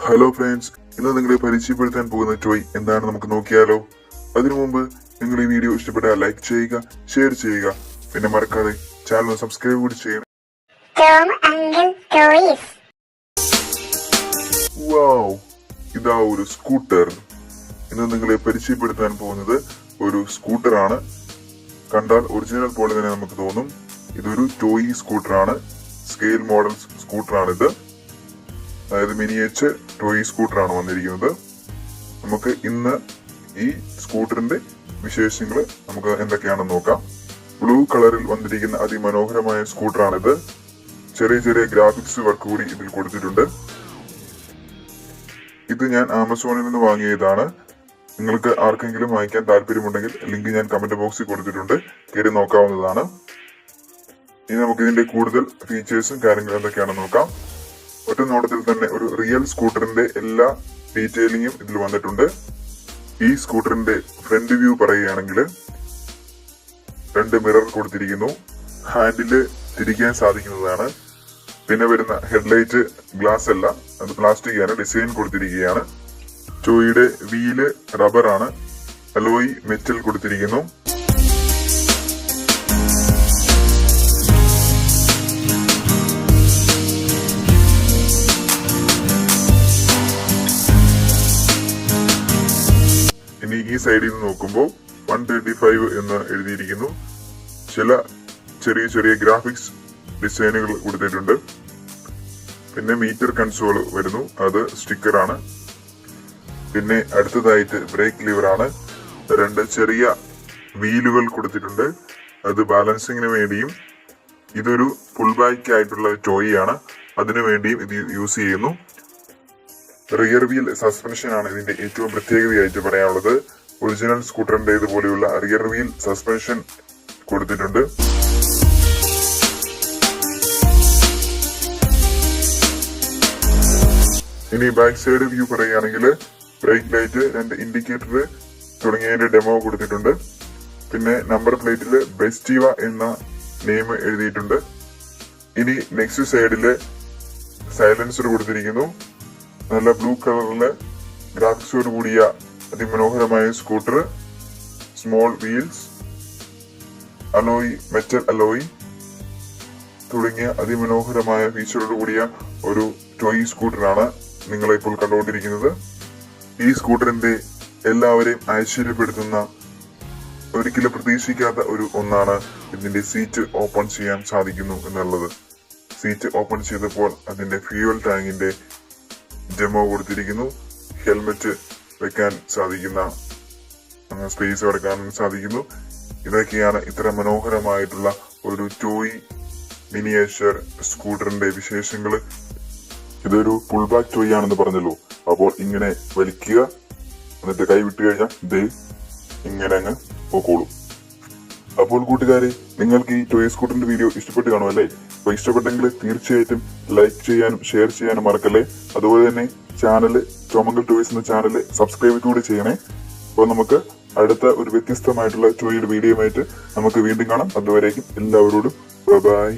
Hello friends, ഇന്ന് നിങ്ങളെ പരിചയപ്പെടുത്താൻ പോകുന്ന ടോയ് എന്താണ് നമുക്ക് നോക്കിയാലോ. അതിനു മുമ്പ് നിങ്ങൾ ഈ വീഡിയോ ഇഷ്ടപ്പെട്ടാൽ ലൈക്ക് ചെയ്യുക, ഷെയർ ചെയ്യുക, പിന്നെ മറക്കാതെ ചാനൽ സബ്സ്ക്രൈബ് കൂടി ചെയ്യണം. വൗ, ഇതാ ഒരു സ്കൂട്ടർ. ഇന്ന് നിങ്ങളെ പരിചയപ്പെടുത്താൻ പോകുന്നത് ഒരു സ്കൂട്ടറാണ്. കണ്ടാൽ ഒറിജിനൽ പോലെ തന്നെ നമുക്ക് തോന്നും. ഇതൊരു ടോയ് സ്കൂട്ടറാണ്, സ്കെയിൽ മോഡൽ സ്കൂട്ടറാണിത്. അതായത് മിനിയേച്ചർ ടോയ് സ്കൂട്ടറാണ് വന്നിരിക്കുന്നത്. നമുക്ക് ഇന്ന് ഈ സ്കൂട്ടറിന്റെ വിശേഷങ്ങൾ നമുക്ക് എന്തൊക്കെയാണെന്ന് നോക്കാം. ബ്ലൂ കളറിൽ വന്നിരിക്കുന്ന അതിമനോഹരമായ സ്കൂട്ടറാണിത്. ചെറിയ ചെറിയ ഗ്രാഫിക്സ് വർക്ക് കൂടി ഇതിൽ കൊടുത്തിട്ടുണ്ട്. ഇത് ഞാൻ ആമസോണിൽ നിന്ന് വാങ്ങിയതാണ്. നിങ്ങൾക്ക് ആർക്കെങ്കിലും വാങ്ങിക്കാൻ താല്പര്യമുണ്ടെങ്കിൽ ലിങ്ക് ഞാൻ കമന്റ് ബോക്സിൽ കൊടുത്തിട്ടുണ്ട്, കയറി നോക്കാവുന്നതാണ്. ഇനി നമുക്ക് ഇതിന്റെ കൂടുതൽ ഫീച്ചേഴ്സും കാര്യങ്ങളും എന്തൊക്കെയാണെന്ന് നോക്കാം. ഒറ്റ നോട്ടത്തിൽ തന്നെ ഒരു റിയൽ സ്കൂട്ടറിന്റെ എല്ലാ ഡീറ്റെയിലിങ്ങും ഇതിൽ വന്നിട്ടുണ്ട്. ഈ സ്കൂട്ടറിന്റെ ഫ്രണ്ട് വ്യൂ പറയുകയാണെങ്കിൽ 2 മിറർ കൊടുത്തിരിക്കുന്നു. ഹാൻഡില് തിരിക്കാൻ സാധിക്കുന്നതാണ്. പിന്നെ വരുന്ന ഹെഡ്ലൈറ്റ് ഗ്ലാസ് അല്ല, അത് പ്ലാസ്റ്റിക് ആണ്. ഡിസൈൻ കൊടുത്തിരിക്കുകയാണ്. ടോയുടെ വീല് റബ്ബറാണ്. അലോയ് മെറ്റൽ കൊടുത്തിരിക്കുന്നു. ഇനി ഈ സൈഡിൽ നിന്ന് നോക്കുമ്പോൾ 135 എന്ന് എഴുതിയിരിക്കുന്നു. ചില ചെറിയ ചെറിയ ഗ്രാഫിക്സ് ഡിസൈനുകൾ കൊടുത്തിട്ടുണ്ട്. പിന്നെ മീറ്റർ കൺസോൾ വരുന്നു, അത് സ്റ്റിക്കറാണ്. പിന്നെ അടുത്തതായിട്ട് ബ്രേക്ക് ലിവറാണ്. 2 ചെറിയ വീലുകൾ കൊടുത്തിട്ടുണ്ട്, അത് ബാലൻസിങ്ങിന് വേണ്ടിയും. ഇതൊരു ഫുൾ ബാക്ക് ആയിട്ടുള്ള ടോയ് ആണ്, അതിനു വേണ്ടിയും ഇത് യൂസ് ചെയ്യുന്നു. റിയർ വീൽ സസ്പെൻഷൻ ആണ് ഇതിന്റെ ഏറ്റവും പ്രത്യേകതയായിട്ട് പറയാനുള്ളത്. ഒറിജിനൽ സ്കൂട്ടറിന്റെ ഇതുപോലെയുള്ള റിയർ വീൽ സസ്പെൻഷൻ കൊടുത്തിട്ടുണ്ട്. ഇനി ബാക്ക് സൈഡ് വ്യൂ പറയുകയാണെങ്കിൽ ബ്രേക്ക് ലൈറ്റ്, 2 ഇൻഡിക്കേറ്റർ തുടങ്ങിയതിന്റെ ഡെമോ കൊടുത്തിട്ടുണ്ട്. പിന്നെ നമ്പർ പ്ലേറ്റില് ബെസ്റ്റീവ എന്ന നെയിം എഴുതിയിട്ടുണ്ട്. ഇനി നെക്സ്റ്റ് സൈഡില് സൈലൻസർ കൊടുത്തിരിക്കുന്നു. നല്ല ബ്ലൂ കളറില് ഗ്രാഫിക്സോട് കൂടിയ അതിമനോഹരമായ scooter. Small wheels, alloy metal alloy തുടങ്ങിയ അതിമനോഹരമായ ഫീച്ചറോട് കൂടിയ ഒരു ടോയ് സ്കൂട്ടറാണ് നിങ്ങളെ ഇപ്പോൾ കണ്ടുകൊണ്ടിരിക്കുന്നത്. ഈ സ്കൂട്ടറിന്റെ എല്ലാവരെയും ആശ്ചര്യപ്പെടുത്തുന്ന, ഒരിക്കലും പ്രതീക്ഷിക്കാത്ത ഒരു ഒന്നാണ് ഇതിന്റെ സീറ്റ് ഓപ്പൺ ചെയ്യാൻ സാധിക്കുന്നു എന്നുള്ളത്. സീറ്റ് ഓപ്പൺ ചെയ്തപ്പോൾ അതിന്റെ ഫ്യൂവൽ ടാങ്കിന്റെ ഡെമോ കൊടുത്തിരിക്കുന്നു. ഹെൽമെറ്റ് വെക്കാൻ സാധിക്കുന്ന സ്പേസ് എടുക്കാൻ സാധിക്കുന്നു. ഇതൊക്കെയാണ് ഇത്ര മനോഹരമായിട്ടുള്ള ഒരു ടോയ് മിനിയേച്ചർ സ്കൂട്ടറിന്റെ വിശേഷങ്ങൾ. ഇതൊരു ഫുൾ ബാക്ക് ടോയ് ആണെന്ന് പറഞ്ഞല്ലോ. അപ്പോൾ ഇങ്ങനെ വലിക്കുക, എന്നിട്ട് കൈ വിട്ടു കഴിഞ്ഞാൽ ദേ ഇങ്ങനെ അങ്ങ് പോക്കോളൂ. അപ്പോൾ കൂട്ടുകാരെ, നിങ്ങൾക്ക് ഈ ടോയ് സ്കൂട്ടറിന്റെ വീഡിയോ ഇഷ്ടപ്പെട്ട് കാണുമല്ലേ? അപ്പൊ ഇഷ്ടപ്പെട്ടെങ്കിൽ തീർച്ചയായിട്ടും ലൈക്ക് ചെയ്യാനും ഷെയർ ചെയ്യാനും മറക്കല്ലേ. അതുപോലെ തന്നെ ചാനൽ ചോമങ്കൽ ടോയ്സ് എന്ന ചാനൽ സബ്സ്ക്രൈബ് കൂടി ചെയ്യണേ. അപ്പോൾ നമുക്ക് അടുത്ത ഒരു വ്യത്യസ്തമായിട്ടുള്ള ടോയുടെ വീഡിയോ ആയിട്ട് നമുക്ക് വീണ്ടും കാണാം. അതുവരേക്കും എല്ലാവരോടും ബൈ.